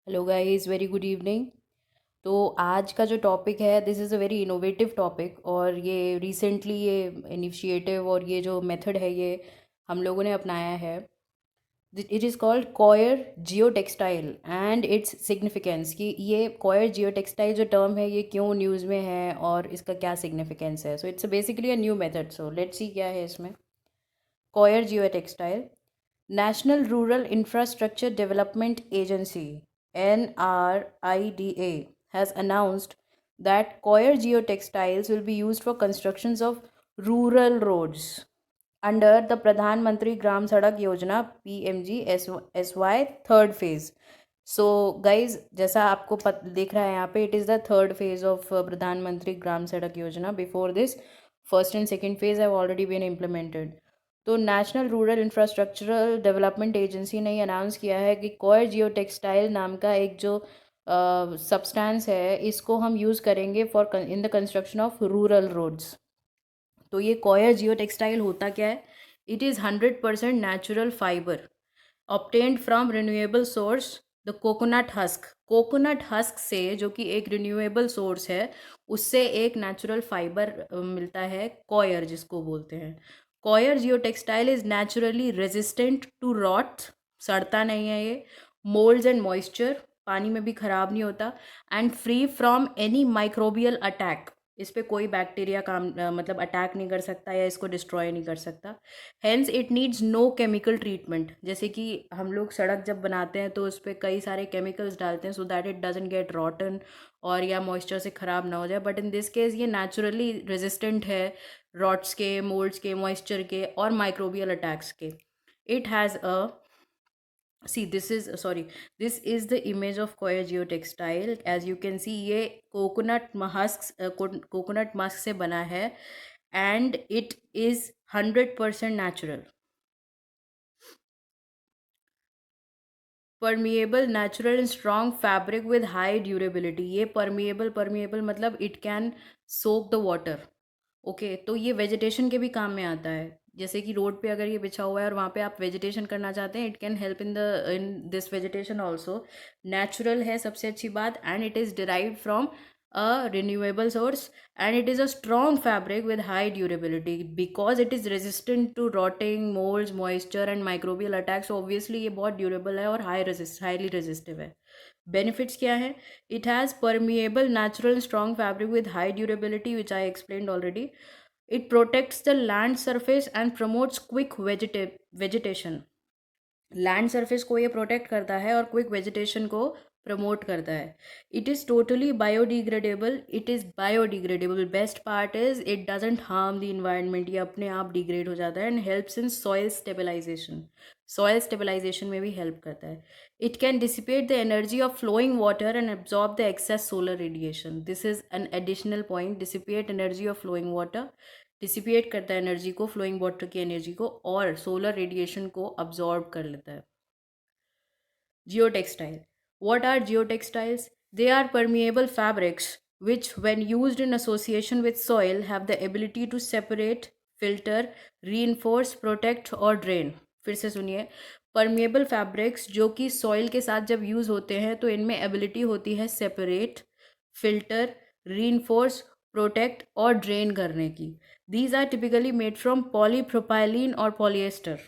Hello guys, very good evening. तो आज का जो टॉपिक है, this is a very innovative topic. और ये रिसेंटली ये इनिशिएटिव और ये जो मेथड है, ये हम लोगों ने अपनाया है। It is called coir geo textile and its significance, कि ये कॉयर जियो टेक्सटाइल जो टर्म है, ये क्यों न्यूज़ में है और इसका क्या सिग्निफिकेंस है। So it's basically a new method. So let's see क्या है इसमें। Coir geo textile, National Rural Infrastructure Development Agency (NRIDA) has announced that Coir geotextiles will be used for constructions of rural roads under the Pradhan Mantri Gram Sadak Yojana (PMGSY) third phase. So guys, जैसा आपको दिख रहा है यहाँ पे, it is the third phase of प्रधानमंत्री ग्राम सड़क योजना. Before this, first and second phase have already been implemented. तो national rural infrastructural development agency ने अनाउंस किया है कि कॉयर जियो टेक्सटाइल नाम का एक जो सब्सटेंस है, इसको हम यूज़ करेंगे for in the construction of rural roads. तो ये कॉयर जियो टेक्सटाइल होता क्या है? It is 100% natural fibre obtained from renewable source, the coconut husk. Coconut husk से, जो कि एक रिन्यूएबल सोर्स है, उससे एक नेचुरल फाइबर मिलता है, कॉयर जिसको बोलते हैं। Coir geo textile is naturally resistant to rot, सड़ता नहीं है ये, मोल्ड्स एंड मॉइस्चर, पानी में भी ख़राब नहीं होता, and free from any microbial attack. इस पे कोई बैक्टीरिया काम मतलब अटैक नहीं कर सकता या इसको डिस्ट्रॉय नहीं कर सकता। Hence it needs no chemical treatment. जैसे कि हम लोग सड़क जब बनाते हैं तो उस पर कई सारे केमिकल्स डालते हैं so that it doesn't get रॉटन और या मॉइस्चर से ख़राब ना हो जाए, बट इन दिस केस ये नेचुरली रेजिस्टेंट है रॉट्स के, मोल्ड्स के, मॉइस्चर के और माइक्रोबियल अटैक्स के। It has a see this is sorry this is the image of coir geotextile. as you can see, ये कोकोनट मस्क से बना है and it is 100% natural, permeable, natural and strong fabric with high durability. ये permeable मतलब it can soak the water. Okay, तो ये vegetation के भी काम में आता है। जैसे कि रोड पे अगर ये बिछा हुआ है और वहाँ पे आप वेजिटेशन करना चाहते हैं, it can help in this vegetation also. Natural है सबसे अच्छी बात, and it is derived from a renewable source, and it is a strong fabric with high durability because it is resistant to rotting, molds, moisture and microbial attacks. So obviously ये बहुत durable है और highly resistive है। Benefits क्या है? It has permeable, natural, strong fabric with high durability, which I explained already. It protects the land surface and promotes quick vegetation. Land surface को ये protect करता है और क्विक वेजिटेशन को प्रमोट करता है। It is totally biodegradable, best part is it doesn't harm the environment, ये अपने आप डिग्रेड हो जाता है and helps in soil stabilisation में भी हेल्प करता है। It can dissipate the energy of flowing water and absorb the excess solar radiation. This is an additional point, dissipate energy of flowing water, dissipate करता है energy को, flowing water की energy को, और सोलर रेडिएशन को absorb कर लेता है। Geotextile, what are geotextiles? They are permeable fabrics which, when used in association with soil, have the ability to separate, filter, reinforce, protect और drain. फिर से सुनिए, परमिएबल फैब्रिक्स जो कि सॉइल के साथ जब यूज़ होते हैं तो इनमें एबिलिटी होती है सेपरेट, फिल्टर, रीइंफोर्स, प्रोटेक्ट और ड्रेन करने की। These are typically made from polypropylene और पॉलिएस्टर।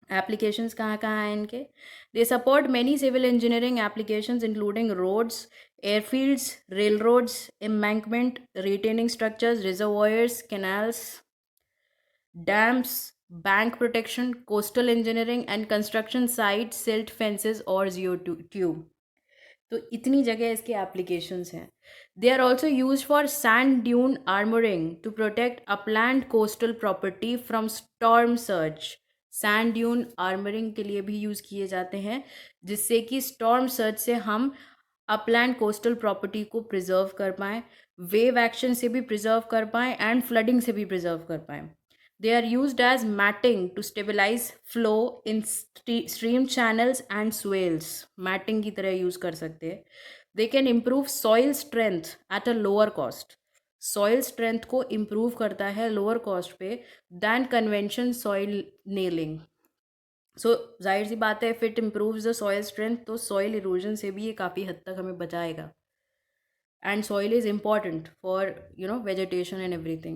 एप्लीकेशंस कहाँ कहाँ हैं इनके? They support many civil engineering applications including roads, airfields, railroads, embankment, retaining structures, reservoirs, canals, dams, bank protection, coastal engineering and construction site, silt fences और geo tube. तो इतनी जगह इसके एप्लीकेशंस हैं। They are also use for sand dune armouring to protect upland coastal property from storm surge. Sand dune armouring के लिए भी use किए जाते हैं, जिससे कि स्टॉर्म सर्ज से हम अपलैंड कोस्टल प्रॉपर्टी को प्रिजर्व कर पाएँ, वेव एक्शन से भी प्रिजर्व कर पाएँ एंड फ्लडिंग से भी प्रिजर्व कर पाएँ। They are used as matting to stabilize flow in stream channels and swales. Matting की तरह use कर सकते हैं। They can improve soil strength at a lower cost. Soil strength को improve करता है lower cost पे than convention soil nailing. सो जाहिर सी बात है, if it improves the soil strength तो सॉइल इरोजन से भी ये काफ़ी हद तक हमें बचाएगा. And soil is important for vegetation and everything.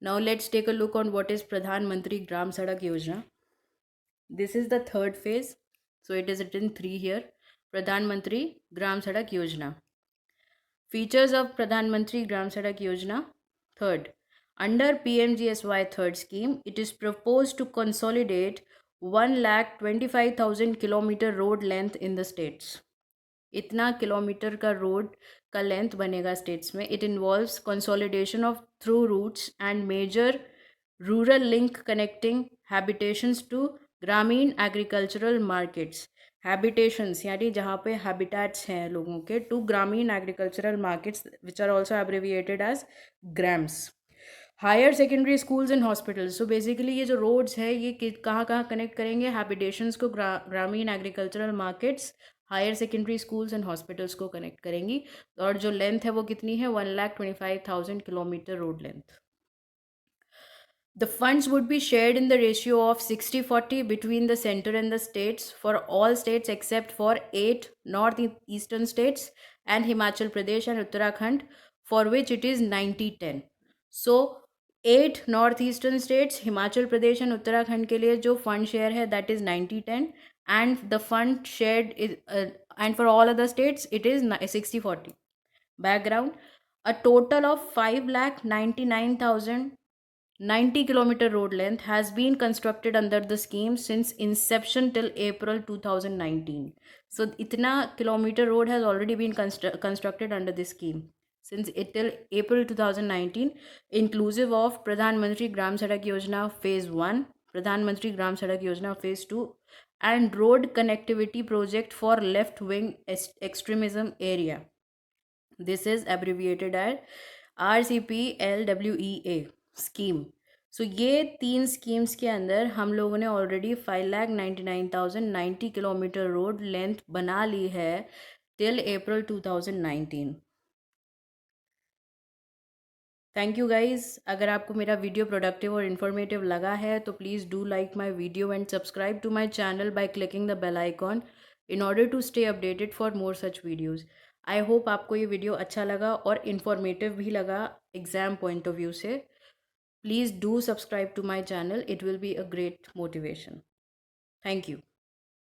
Now let's take a look on what is Pradhan Mantri Gram Sadak Yojana. This is the third phase, so it is written 3 here. Pradhan Mantri Gram Sadak Yojana. Features of Pradhan Mantri Gram Sadak Yojana. Third, under PMGSY third scheme, it is proposed to consolidate 1,25,000 kilometer road length in the states. इतना kilometre का road का length बनेगा states में. It involves consolidation of through routes and major rural link connecting habitations to Gramin agricultural markets. Habitations यानी जहाँ पे habitats हैं लोगों के, to Gramin agricultural markets which are also abbreviated as grams. Higher secondary schools and hospitals. So basically ये जो roads है ये कहाँ कहाँ कनेक्ट करेंगे? हैबिटेशंस को Gramin agricultural markets, higher secondary schools and hospitals को कनेक्ट करेंगी. और जो लेंथ है वो कितनी है? 1,25,000 kilometre road length. The funds would be shared in the ratio of 60-40 between the center and the states for all states except for 8 northeastern states and Himachal Pradesh and Uttarakhand, for which it is 90-10. So 8 northeastern states, Himachal Pradesh and Uttarakhand के लिए जो fund share है that is 90-10, and the fund shared is and for all other states it is 60-40. Background: a total of 5,99,090 kilometer road length has been constructed under the scheme since inception till April 2019. So itna kilometer road has already been constructed under this scheme since till April 2019, inclusive of Pradhan Mantri Gram Sadak Yojana phase 1, Pradhan Mantri Gram Sadak Yojana phase 2, and road connectivity project for left wing extremism area. This is abbreviated as RCPLWEA scheme. सो ये 3 schemes के अंदर हम लोगों ने already 5,99,090 kilometre road length बना ली है till April 2019. Thank you guys. अगर आपको मेरा वीडियो प्रोडक्टिव और इन्फॉर्मेटिव लगा है तो please do like my video and subscribe to my channel by clicking the bell icon in order to stay updated for more such videos. I hope आपको ये video अच्छा लगा और इन्फॉर्मेटिव भी लगा एग्ज़ाम पॉइंट ऑफ व्यू से. Please do subscribe to my channel. It will be a great motivation. Thank you.